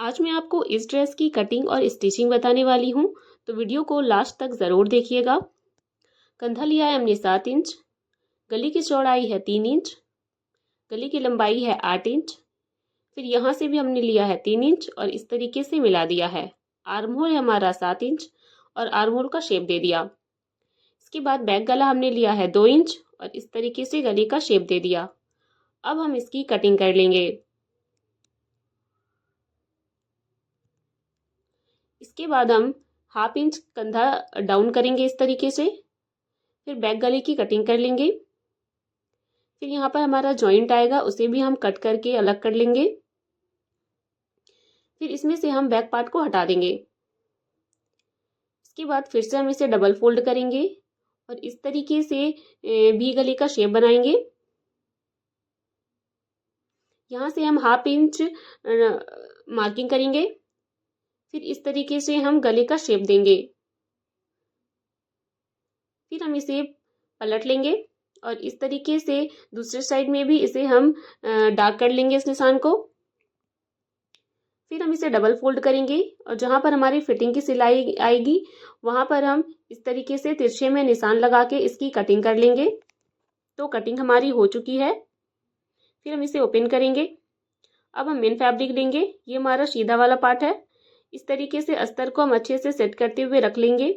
आज मैं आपको इस ड्रेस की कटिंग और स्टिचिंग बताने वाली हूँ, तो वीडियो को लास्ट तक ज़रूर देखिएगा। कंधा लिया है हमने 7 इंच, गली की चौड़ाई है 3 इंच, गली की लंबाई है 8 इंच, फिर यहाँ से भी हमने लिया है 3 इंच और इस तरीके से मिला दिया है। आर्म होल है हमारा 7 इंच और आर्म होल का शेप दे दिया। इसके बाद बैक गला हमने लिया है 2 इंच और इस तरीके से गले का शेप दे दिया। अब हम इसकी कटिंग कर लेंगे। इसके बाद हम हाफ इंच कंधा डाउन करेंगे इस तरीके से, फिर बैक गले की कटिंग कर लेंगे। फिर यहाँ पर हमारा जॉइंट आएगा, उसे भी हम कट करके अलग कर लेंगे। फिर इसमें से हम बैक पार्ट को हटा देंगे। इसके बाद फिर से हम इसे डबल फोल्ड करेंगे और इस तरीके से भी गले का शेप बनाएंगे। यहाँ से हम हाफ इंच मार्किंग करेंगे, फिर इस तरीके से हम गले का शेप देंगे। फिर हम इसे पलट लेंगे और इस तरीके से दूसरे साइड में भी इसे हम डार्क कर लेंगे इस निशान को। फिर हम इसे डबल फोल्ड करेंगे और जहाँ पर हमारी फिटिंग की सिलाई आएगी वहाँ पर हम इस तरीके से तिरछे में निशान लगा के इसकी कटिंग कर लेंगे। तो कटिंग हमारी हो चुकी है। फिर हम इसे ओपन करेंगे। अब हम मेन फैब्रिक लेंगे, ये हमारा सीधा वाला पार्ट है। इस तरीके से अस्तर को हम अच्छे से सेट करते हुए रख लेंगे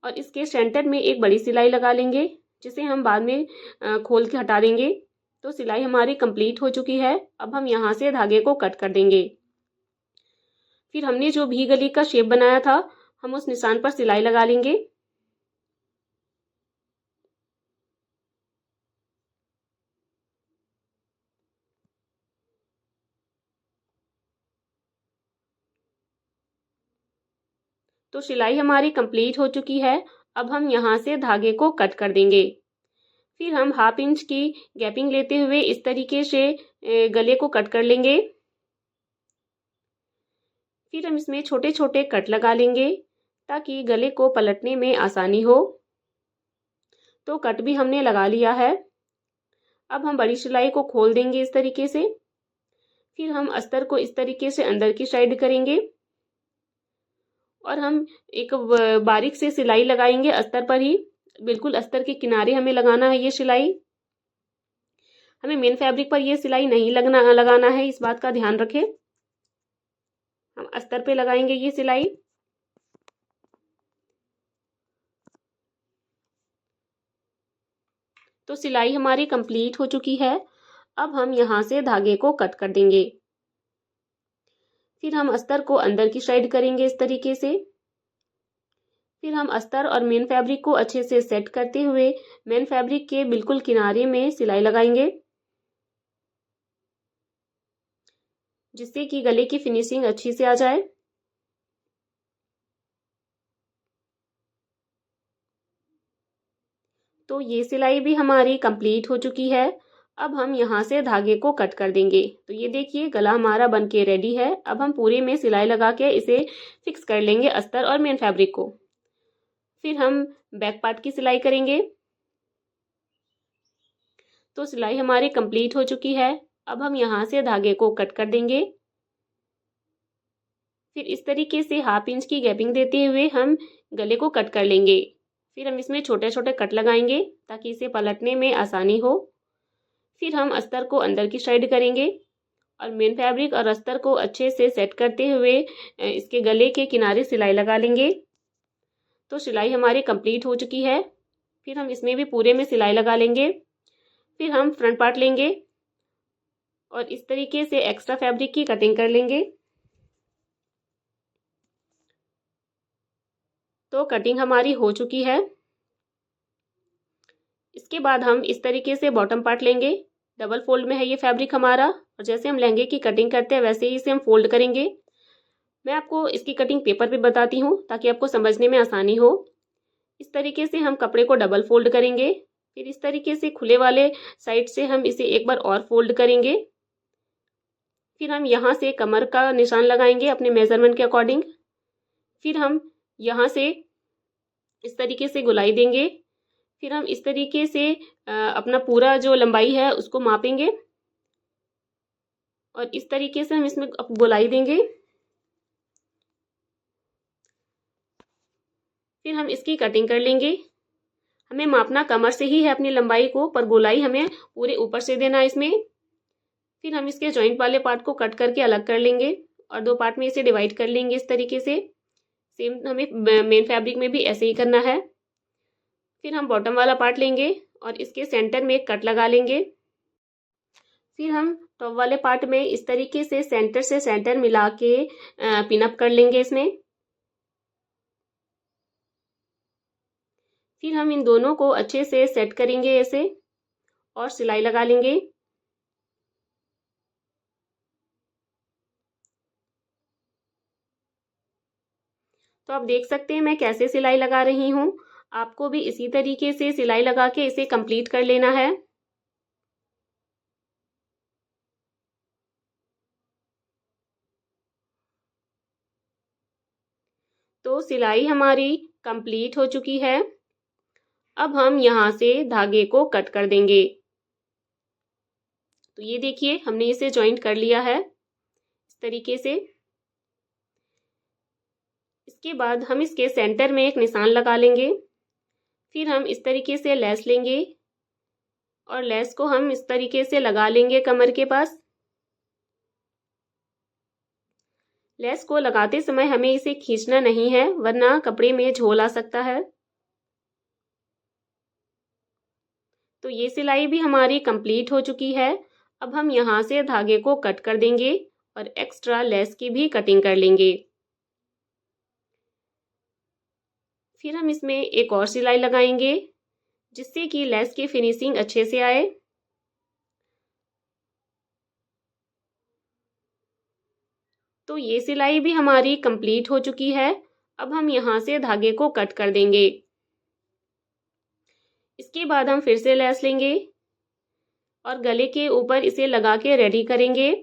और इसके सेंटर में एक बड़ी सिलाई लगा लेंगे, जिसे हम बाद में खोल के हटा देंगे। तो सिलाई हमारी कंप्लीट हो चुकी है। अब हम यहाँ से धागे को कट कर देंगे। फिर हमने जो भी गले का शेप बनाया था, हम उस निशान पर सिलाई लगा लेंगे। तो सिलाई हमारी कंप्लीट हो चुकी है। अब हम यहाँ से धागे को कट कर देंगे। फिर हम हाफ इंच की गैपिंग लेते हुए इस तरीके से गले को कट कर लेंगे। फिर हम इसमें छोटे छोटे कट लगा लेंगे ताकि गले को पलटने में आसानी हो। तो कट भी हमने लगा लिया है। अब हम बड़ी सिलाई को खोल देंगे इस तरीके से। फिर हम अस्तर को इस तरीके से अंदर की साइड करेंगे और हम एक बारीक से सिलाई लगाएंगे अस्तर पर ही। बिल्कुल अस्तर के किनारे हमें लगाना है ये सिलाई। हमें मेन फैब्रिक पर ये सिलाई नहीं लगाना है, इस बात का ध्यान रखें। हम अस्तर पे लगाएंगे ये सिलाई। तो सिलाई हमारी कंप्लीट हो चुकी है। अब हम यहाँ से धागे को कट कर देंगे। फिर हम अस्तर को अंदर की साइड करेंगे इस तरीके से। फिर हम अस्तर और मेन फैब्रिक को अच्छे से सेट करते हुए मेन फैब्रिक के बिल्कुल किनारे में सिलाई लगाएंगे, जिससे कि गले की फिनिशिंग अच्छी से आ जाए। तो ये सिलाई भी हमारी कंप्लीट हो चुकी है। अब हम यहाँ से धागे को कट कर देंगे। तो ये देखिए गला हमारा बनके रेडी है। अब हम पूरे में सिलाई लगा के इसे फिक्स कर लेंगे अस्तर और मेन फैब्रिक को। फिर हम बैक पार्ट की सिलाई करेंगे। तो सिलाई हमारी कंप्लीट हो चुकी है। अब हम यहाँ से धागे को कट कर देंगे। फिर इस तरीके से हाफ इंच की गैपिंग देते हुए हम गले को कट कर लेंगे। फिर हम इसमें छोटे छोटे कट लगाएंगे ताकि इसे पलटने में आसानी हो। फिर हम अस्तर को अंदर की साइड करेंगे और मेन फैब्रिक और अस्तर को अच्छे से सेट करते हुए इसके गले के किनारे सिलाई लगा लेंगे। तो सिलाई हमारी कंप्लीट हो चुकी है। फिर हम इसमें भी पूरे में सिलाई लगा लेंगे। फिर हम फ्रंट पार्ट लेंगे और इस तरीके से एक्स्ट्रा फैब्रिक की कटिंग कर लेंगे। तो कटिंग हमारी हो चुकी है। इसके बाद हम इस तरीके से बॉटम पार्ट लेंगे। डबल फोल्ड में है ये फैब्रिक हमारा और जैसे हम लहंगे की कटिंग करते हैं वैसे ही इसे हम फोल्ड करेंगे। मैं आपको इसकी कटिंग पेपर पे बताती हूँ ताकि आपको समझने में आसानी हो। इस तरीके से हम कपड़े को डबल फोल्ड करेंगे। फिर इस तरीके से खुले वाले साइड से हम इसे एक बार और फोल्ड करेंगे। फिर हम यहाँ से कमर का निशान लगाएंगे अपने मेजरमेंट के अकॉर्डिंग। फिर हम यहाँ से इस तरीके से गोलाई देंगे। फिर हम इस तरीके से अपना पूरा जो लंबाई है उसको मापेंगे और इस तरीके से हम इसमें गोलाई देंगे। फिर हम इसकी कटिंग कर लेंगे। हमें मापना कमर से ही है अपनी लंबाई को, पर गोलाई हमें पूरे ऊपर से देना है इसमें। फिर हम इसके जॉइंट वाले पार्ट को कट करके अलग कर लेंगे और 2 पार्ट में इसे डिवाइड कर लेंगे इस तरीके से। सेम हमें मेन फैब्रिक में भी ऐसे ही करना है। फिर हम बॉटम वाला पार्ट लेंगे और इसके सेंटर में एक कट लगा लेंगे। फिर हम टॉप वाले पार्ट में इस तरीके से सेंटर मिला के पिन अप कर लेंगे इसमें। फिर हम इन दोनों को अच्छे से सेट करेंगे ऐसे और सिलाई लगा लेंगे। तो आप देख सकते हैं मैं कैसे सिलाई लगा रही हूँ। आपको भी इसी तरीके से सिलाई लगा के इसे कंप्लीट कर लेना है। तो सिलाई हमारी कंप्लीट हो चुकी है। अब हम यहाँ से धागे को कट कर देंगे। तो ये देखिए हमने इसे जॉइंट कर लिया है इस तरीके से। इसके बाद हम इसके सेंटर में एक निशान लगा लेंगे। फिर हम इस तरीके से लेस लेंगे और लेस को हम इस तरीके से लगा लेंगे कमर के पास। लेस को लगाते समय हमें इसे खींचना नहीं है, वरना कपड़े में झोल आ सकता है। तो ये सिलाई भी हमारी कंप्लीट हो चुकी है। अब हम यहाँ से धागे को कट कर देंगे और एक्स्ट्रा लेस की भी कटिंग कर लेंगे। फिर हम इसमें एक और सिलाई लगाएंगे जिससे कि लेस की फिनिशिंग अच्छे से आए। तो ये सिलाई भी हमारी कंप्लीट हो चुकी है। अब हम यहाँ से धागे को कट कर देंगे। इसके बाद हम फिर से लेस लेंगे और गले के ऊपर इसे लगा के रेडी करेंगे।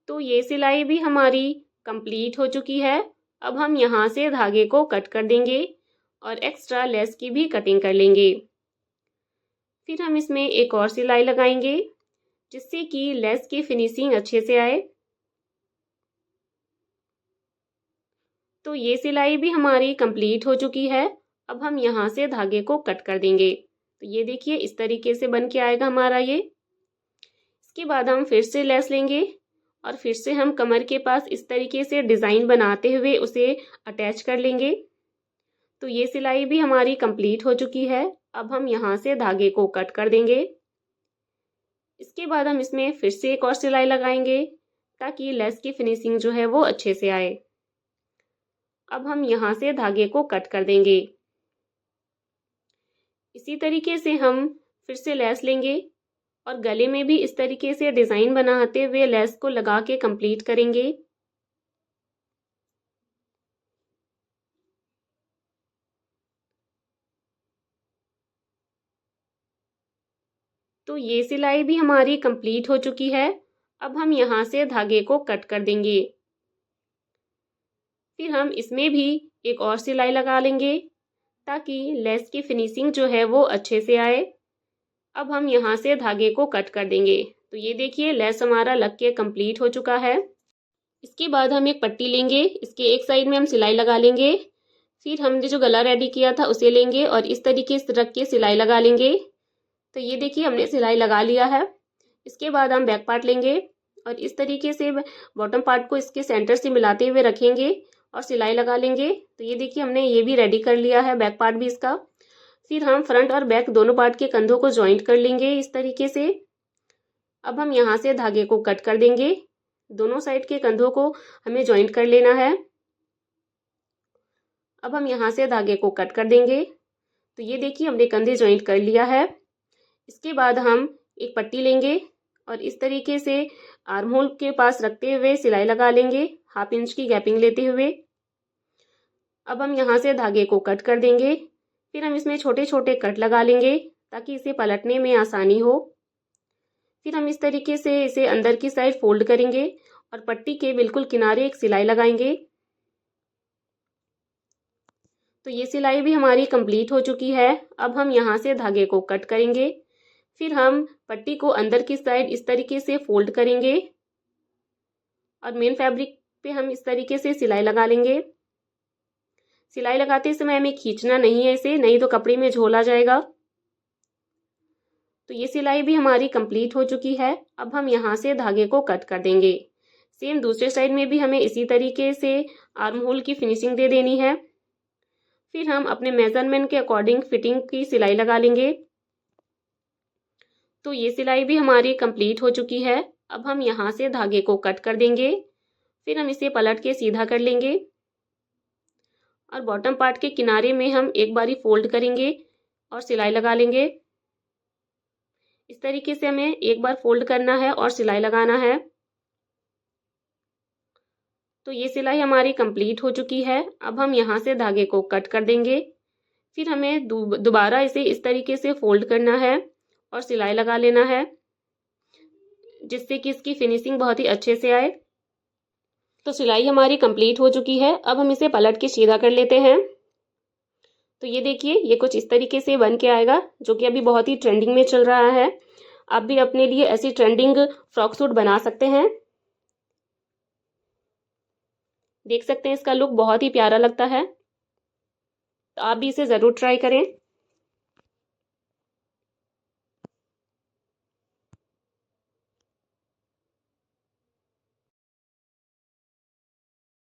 तो ये सिलाई भी हमारी कंप्लीट हो चुकी है। अब हम यहाँ से धागे को कट कर देंगे और एक्स्ट्रा लेस की भी कटिंग कर लेंगे। फिर हम इसमें एक और सिलाई लगाएंगे जिससे कि लेस की फिनिशिंग अच्छे से आए। तो ये सिलाई भी हमारी कंप्लीट हो चुकी है। अब हम यहाँ से धागे को कट कर देंगे। तो ये देखिए इस तरीके से बन के आएगा हमारा ये। इसके बाद हम फिर से लेस लेंगे और फिर से हम कमर के पास इस तरीके से डिज़ाइन बनाते हुए उसे अटैच कर लेंगे। तो ये सिलाई भी हमारी कंप्लीट हो चुकी है। अब हम यहाँ से धागे को कट कर देंगे। इसके बाद हम इसमें फिर से एक और सिलाई लगाएंगे ताकि लेस की फिनिशिंग जो है वो अच्छे से आए। अब हम यहाँ से धागे को कट कर देंगे। इसी तरीके से हम फिर से लेस लेंगे और गले में भी इस तरीके से डिज़ाइन बनाते हुए लेस को लगा के कंप्लीट करेंगे। तो ये सिलाई भी हमारी कंप्लीट हो चुकी है। अब हम यहाँ से धागे को कट कर देंगे। फिर हम इसमें भी एक और सिलाई लगा लेंगे ताकि लेस की फिनिशिंग जो है वो अच्छे से आए। अब हम यहाँ से धागे को कट कर देंगे। तो ये देखिए लेस हमारा लग के कंप्लीट हो चुका है। इसके बाद हम एक पट्टी लेंगे, इसके एक साइड में हम सिलाई लगा लेंगे। फिर हमने जो गला रेडी किया था उसे लेंगे और इस तरीके से रख के सिलाई लगा लेंगे। तो ये देखिए हमने सिलाई लगा लिया है। इसके बाद हम बैक पार्ट लेंगे और इस तरीके से बॉटम पार्ट को इसके सेंटर से मिलाते हुए रखेंगे और सिलाई लगा लेंगे। तो ये देखिए हमने ये भी रेडी कर लिया है, बैक पार्ट भी इसका। फिर हम फ्रंट और बैक दोनों पार्ट के कंधों को ज्वाइंट कर लेंगे इस तरीके से। अब हम यहाँ से धागे को कट कर देंगे। दोनों साइड के कंधों को हमें ज्वाइंट कर लेना है। अब हम यहाँ से धागे को कट कर देंगे। तो ये देखिए हमने कंधे ज्वाइंट कर लिया है। इसके बाद हम एक पट्टी लेंगे और इस तरीके से आर्म होल के पास रखते हुए सिलाई लगा लेंगे, 1/2 इंच की गैपिंग लेते हुए। अब हम यहाँ से धागे को कट कर देंगे। फिर हम इसमें छोटे छोटे कट लगा लेंगे ताकि इसे पलटने में आसानी हो। फिर हम इस तरीके से इसे अंदर की साइड फोल्ड करेंगे और पट्टी के बिल्कुल किनारे एक सिलाई लगाएंगे। तो ये सिलाई भी हमारी कंप्लीट हो चुकी है। अब हम यहाँ से धागे को कट करेंगे। फिर हम पट्टी को अंदर की साइड इस तरीके से फोल्ड करेंगे और मेन फैब्रिक पे हम इस तरीके से सिलाई लगा लेंगे। सिलाई लगाते समय हमें खींचना नहीं है इसे, नहीं तो कपड़े में झोल आ जाएगा। तो ये सिलाई भी हमारी कंप्लीट हो चुकी है। अब हम यहाँ से धागे को कट कर देंगे। सेम दूसरे साइड में भी हमें इसी तरीके से आर्म होल की फिनिशिंग दे देनी है। फिर हम अपने मेजरमेंट के अकॉर्डिंग फिटिंग की सिलाई लगा लेंगे। तो ये सिलाई भी हमारी कंप्लीट हो चुकी है। अब हम यहाँ से धागे को कट कर देंगे। फिर हम इसे पलट के सीधा कर लेंगे और बॉटम पार्ट के किनारे में हम एक बारी फोल्ड करेंगे और सिलाई लगा लेंगे। इस तरीके से हमें एक बार फोल्ड करना है और सिलाई लगाना है। तो ये सिलाई हमारी कंप्लीट हो चुकी है। अब हम यहाँ से धागे को कट कर देंगे। फिर हमें दोबारा इसे इस तरीके से फोल्ड करना है और सिलाई लगा लेना है, जिससे कि इसकी फिनिशिंग बहुत ही अच्छे से आए। तो सिलाई हमारी कंप्लीट हो चुकी है। अब हम इसे पलट के सीधा कर लेते हैं। तो ये देखिए, ये कुछ इस तरीके से बन के आएगा, जो कि अभी बहुत ही ट्रेंडिंग में चल रहा है। आप भी अपने लिए ऐसी ट्रेंडिंग फ्रॉक सूट बना सकते हैं। देख सकते हैं इसका लुक बहुत ही प्यारा लगता है। तो आप भी इसे ज़रूर ट्राई करें।